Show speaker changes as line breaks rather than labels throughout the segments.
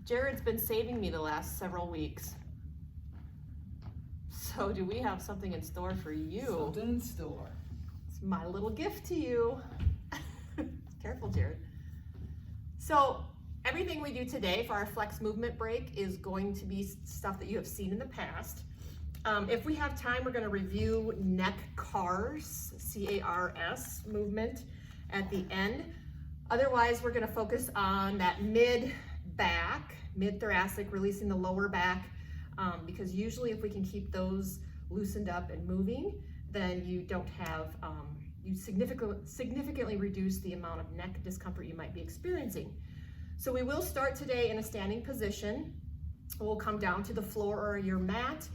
Jared's been saving me the last several weeks. So do we have something in store for you?
Something in store.
It's my little gift to you. Careful, Jared. So everything we do today for our flex movement break is going to be stuff that you have seen in the past. If we have time, we're going to review neck CARS, C-A-R-S movement at the end. Otherwise, we're going to focus on that mid-back, mid-thoracic, releasing the lower back, because usually if we can keep those loosened up and moving, then you don't have, you significantly reduce the amount of neck discomfort you might be experiencing. So we will start today in a standing position. We'll come down to the floor or your mat.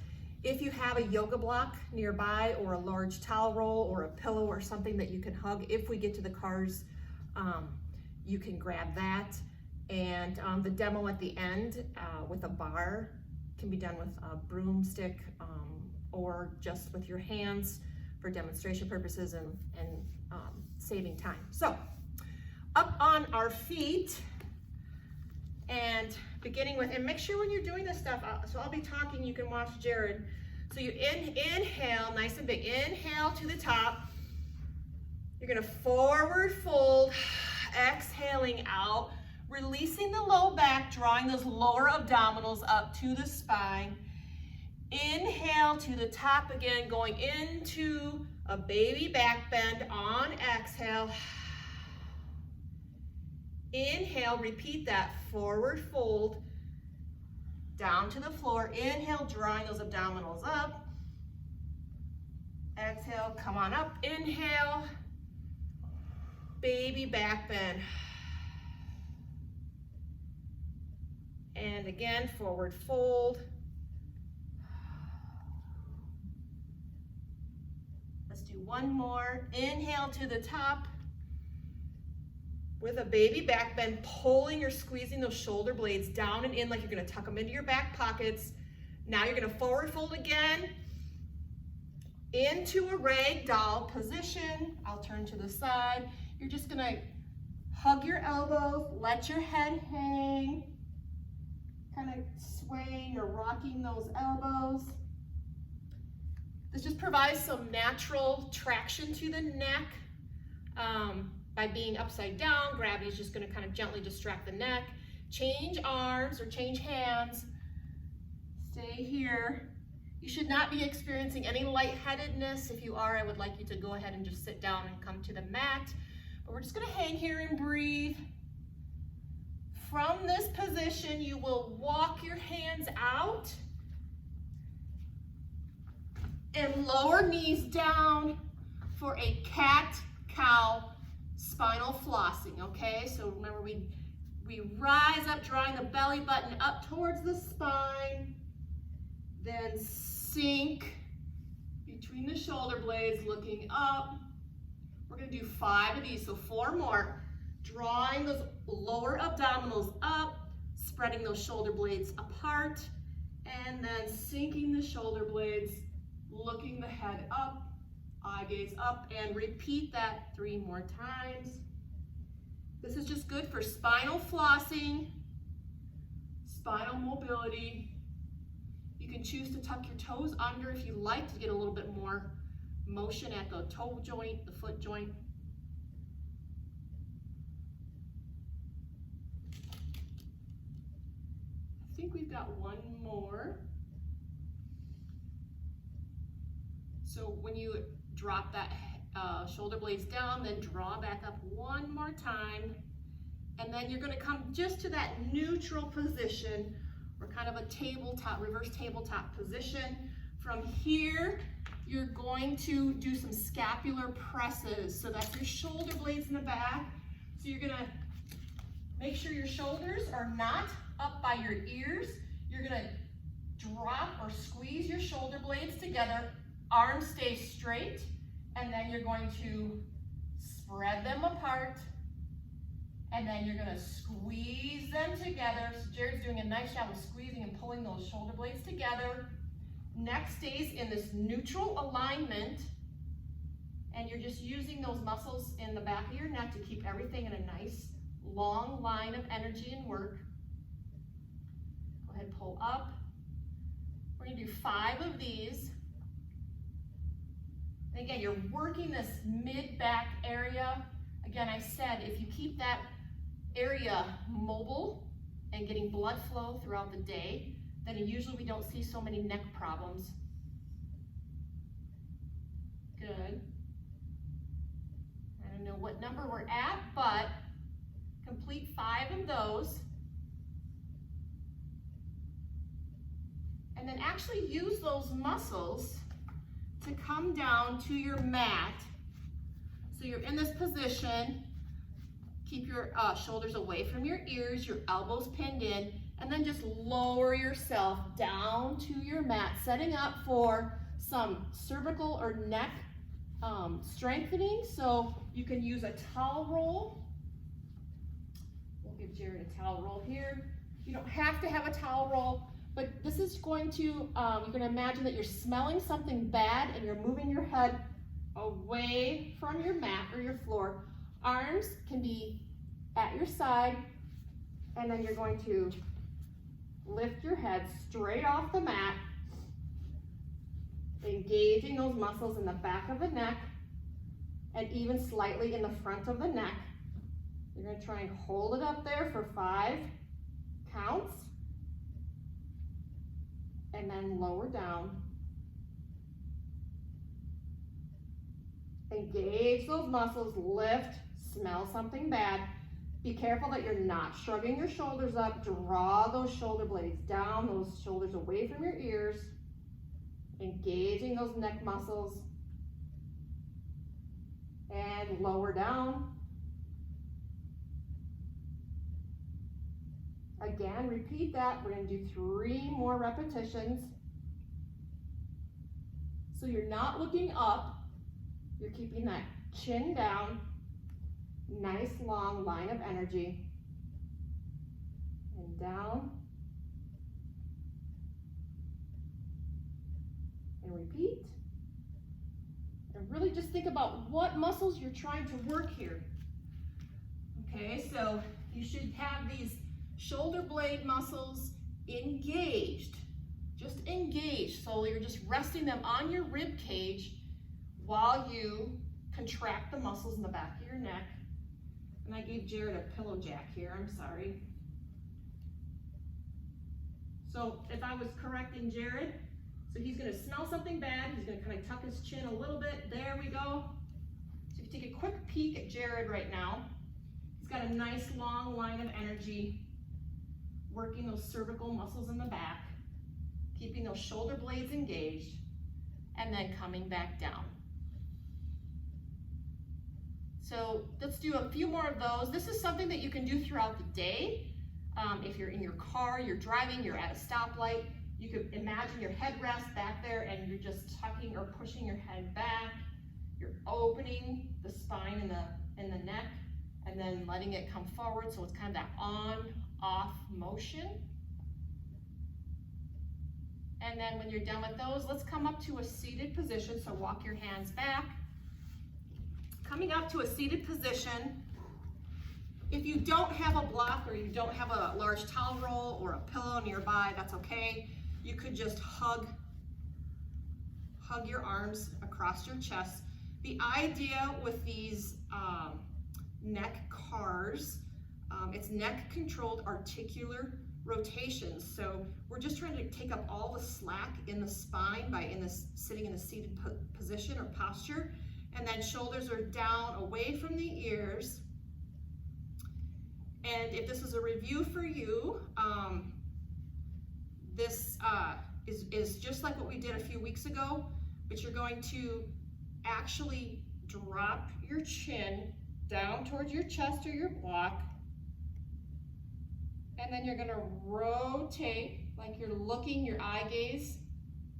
If you have a yoga block nearby or a large towel roll or a pillow or something that you can hug, if we get to the CARS, you can grab that. And the demo at the end with a bar can be done with a broomstick or just with your hands for demonstration purposes and saving time. So up on our feet and beginning with, and make sure when you're doing this stuff, so I'll be talking, you can watch Jared. So you inhale, nice and big, inhale to the top. You're gonna forward fold, exhaling out, releasing the low back, drawing those lower abdominals up to the spine. Inhale to the top again, going into a baby back bend on exhale. Inhale, repeat that, forward fold, down to the floor. Inhale, drawing those abdominals up. Exhale, come on up, inhale, baby back bend. And again, forward fold. Let's do one more. Inhale to the top with a baby back bend, pulling or squeezing those shoulder blades down and in like you're gonna tuck them into your back pockets. Now you're gonna forward fold again into a ragdoll position. I'll turn to the side. You're just gonna hug your elbows, let your head hang, kind of swaying or rocking those elbows. This just provides some natural traction to the neck. By being upside down, gravity is just going to kind of gently distract the neck. Change arms or change hands. Stay here. You should not be experiencing any lightheadedness. If you are, I would like you to go ahead and just sit down and come to the mat. But we're just going to hang here and breathe. From this position, you will walk your hands out and lower knees down for a cat-cow spinal flossing, okay? So remember, we rise up, drawing the belly button up towards the spine, then sink between the shoulder blades, looking up. We're gonna do 5 of these, so 4 more. Drawing those lower abdominals up, spreading those shoulder blades apart, and then sinking the shoulder blades, looking the head up, eye gaze up, and repeat that 3 more times. This is just good for spinal flossing, spinal mobility. You can choose to tuck your toes under if you like to get a little bit more motion at the toe joint, the foot joint. I think we've got 1 more. So when you drop that shoulder blades down, then draw back up 1 more time. And then you're gonna come just to that neutral position, or kind of a tabletop, reverse tabletop position. From here, you're going to do some scapular presses. So that's your shoulder blades in the back. So you're gonna make sure your shoulders are not up by your ears. You're gonna drop or squeeze your shoulder blades together. Arms stay straight, and then you're going to spread them apart, and then you're gonna squeeze them together. So Jared's doing a nice job of squeezing and pulling those shoulder blades together. Neck stays in this neutral alignment, and you're just using those muscles in the back of your neck to keep everything in a nice long line of energy and work. pull up. We're gonna do 5 of these. And again, you're working this mid-back area. Again, I said if you keep that area mobile and getting blood flow throughout the day, then usually we don't see so many neck problems. Good. I don't know what number we're at, but complete 5 of those. And then actually use those muscles to come down to your mat. So you're in this position. Keep your shoulders away from your ears, your elbows pinned in, and then just lower yourself down to your mat, setting up for some cervical or neck strengthening. So you can use a towel roll. We'll give Jared a towel roll here. You don't have to have a towel roll, but this is going to, you're going to imagine that you're smelling something bad and you're moving your head away from your mat or your floor. Arms can be at your side, and then you're going to lift your head straight off the mat, engaging those muscles in the back of the neck and even slightly in the front of the neck. You're going to try and hold it up there for 5 counts, and then lower down. Engage those muscles, lift, smell something bad. Be careful that you're not shrugging your shoulders up. Draw those shoulder blades down, those shoulders away from your ears. Engaging those neck muscles. And lower down. Again, repeat that. We're going to do 3 more repetitions. So you're not looking up. You're keeping that chin down. Nice long line of energy. And down. And repeat. And really just think about what muscles you're trying to work here. Okay, so you should have these shoulder blade muscles engaged. Just engaged. So you're just resting them on your rib cage while you contract the muscles in the back of your neck. And I gave Jared a pillow jack here, I'm sorry. So if I was correcting Jared, so he's gonna smell something bad, he's gonna kind of tuck his chin a little bit, there we go. So if you take a quick peek at Jared right now, he's got a nice long line of energy, working those cervical muscles in the back, keeping those shoulder blades engaged, and then coming back down. So let's do a few more of those. This is something that you can do throughout the day. If you're in your car, you're driving, you're at a stoplight, you could imagine your headrest back there and you're just tucking or pushing your head back. You're opening the spine in the neck and then letting it come forward, so it's kind of that on-off motion. And then when you're done with those, let's come up to a seated position. So walk your hands back. Coming up to a seated position. If you don't have a block or you don't have a large towel roll or a pillow nearby, that's okay. You could just hug your arms across your chest. The idea with these neck cars, it's neck controlled articular rotations. So we're just trying to take up all the slack in the spine by sitting in a seated position or posture. And then shoulders are down away from the ears. And if this is a review for you, this is just like what we did a few weeks ago, but you're going to actually drop your chin down towards your chest or your block. And then you're gonna rotate like you're looking, your eye gaze.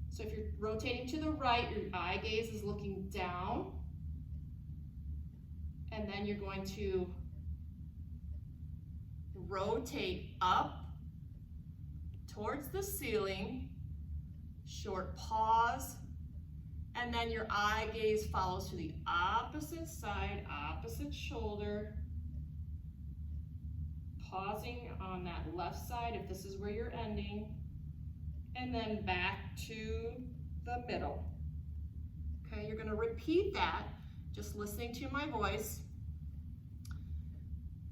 So if you're rotating to the right, your eye gaze is looking down. And then you're going to rotate up towards the ceiling, short pause, and then your eye gaze follows to the opposite side, opposite shoulder, pausing on that left side if this is where you're ending, and then back to the middle. Okay, you're gonna repeat that, just listening to my voice.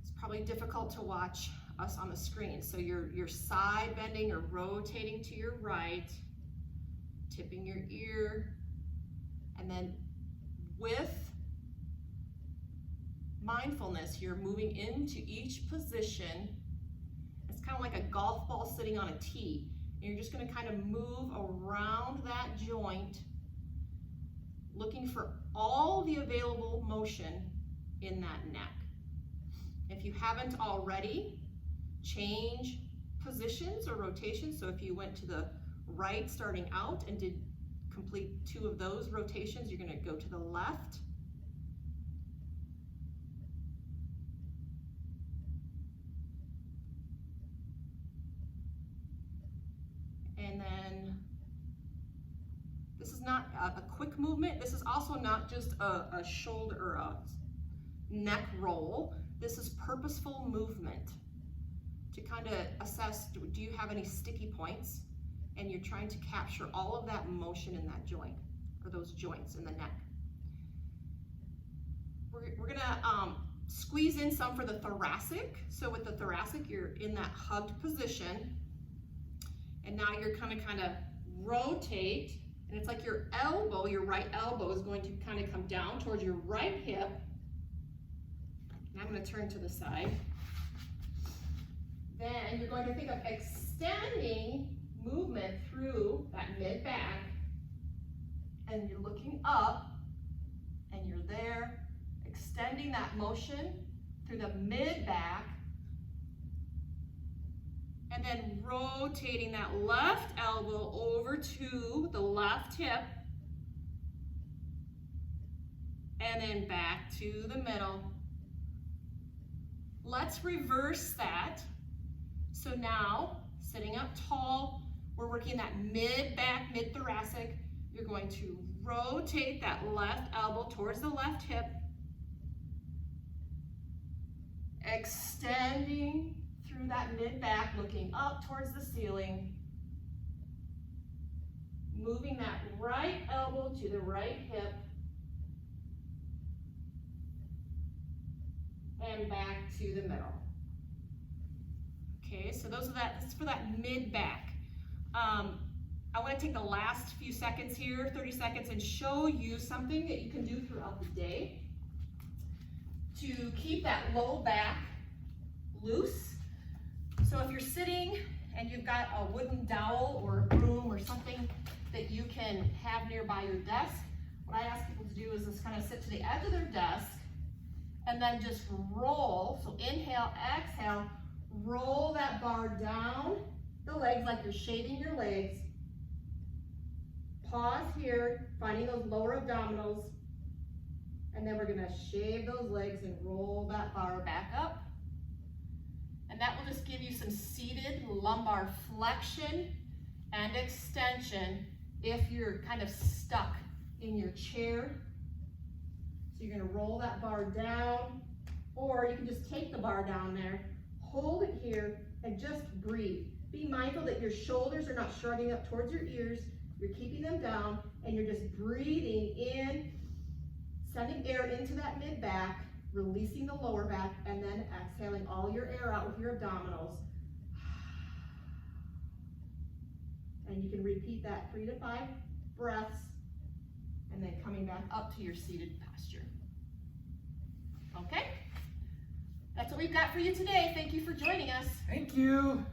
It's probably difficult to watch us on the screen. So you're side bending or rotating to your right, tipping your ear, and then with mindfulness, you're moving into each position. It's kind of like a golf ball sitting on a tee. And you're just going to kind of move around that joint, looking for all the available motion in that neck. If you haven't already, change positions or rotations. So if you went to the right starting out and did complete 2 of those rotations, you're going to go to the left. And then this is not a quick movement. This is also not just a shoulder or a neck roll. This is purposeful movement to kind of assess, do you have any sticky points? And you're trying to capture all of that motion in that joint, or those joints in the neck. We're gonna squeeze in some for the thoracic. So with the thoracic, you're in that hugged position. And now you're kind of rotate, and it's like your elbow, your right elbow is going to kind of come down towards your right hip. And I'm going to turn to the side. Then you're going to think of extending movement through that mid-back, and you're looking up, and you're there, extending that motion through the mid-back, and then rotating that left elbow over to the left hip, and then back to the middle. Let's reverse that. So now, sitting up tall, we're working that mid-back, mid-thoracic. You're going to rotate that left elbow towards the left hip, extending through that mid-back, looking up towards the ceiling, moving that right elbow to the right hip, and back to the middle. Okay, so that's for that mid-back. I want to take the last few seconds here, 30 seconds, and show you something that you can do throughout the day to keep that low back loose. So if you're sitting and you've got a wooden dowel or a broom or something that you can have nearby your desk, what I ask people to do is just kind of sit to the edge of their desk and then just roll. So inhale, exhale, roll that bar down the legs like you're shaving your legs. Pause here, finding those lower abdominals, and then we're gonna shave those legs and roll that bar back up. And that will just give you some seated lumbar flexion and extension if you're kind of stuck in your chair. So you're gonna roll that bar down, or you can just take the bar down there, hold it here, and just breathe. Be mindful that your shoulders are not shrugging up towards your ears. You're keeping them down, and you're just breathing in, sending air into that mid-back, releasing the lower back, and then exhaling all your air out with your abdominals. And you can repeat that 3 to 5 breaths, and then coming back up to your seated posture. Okay? That's what we've got for you today. Thank you for joining us.
Thank you.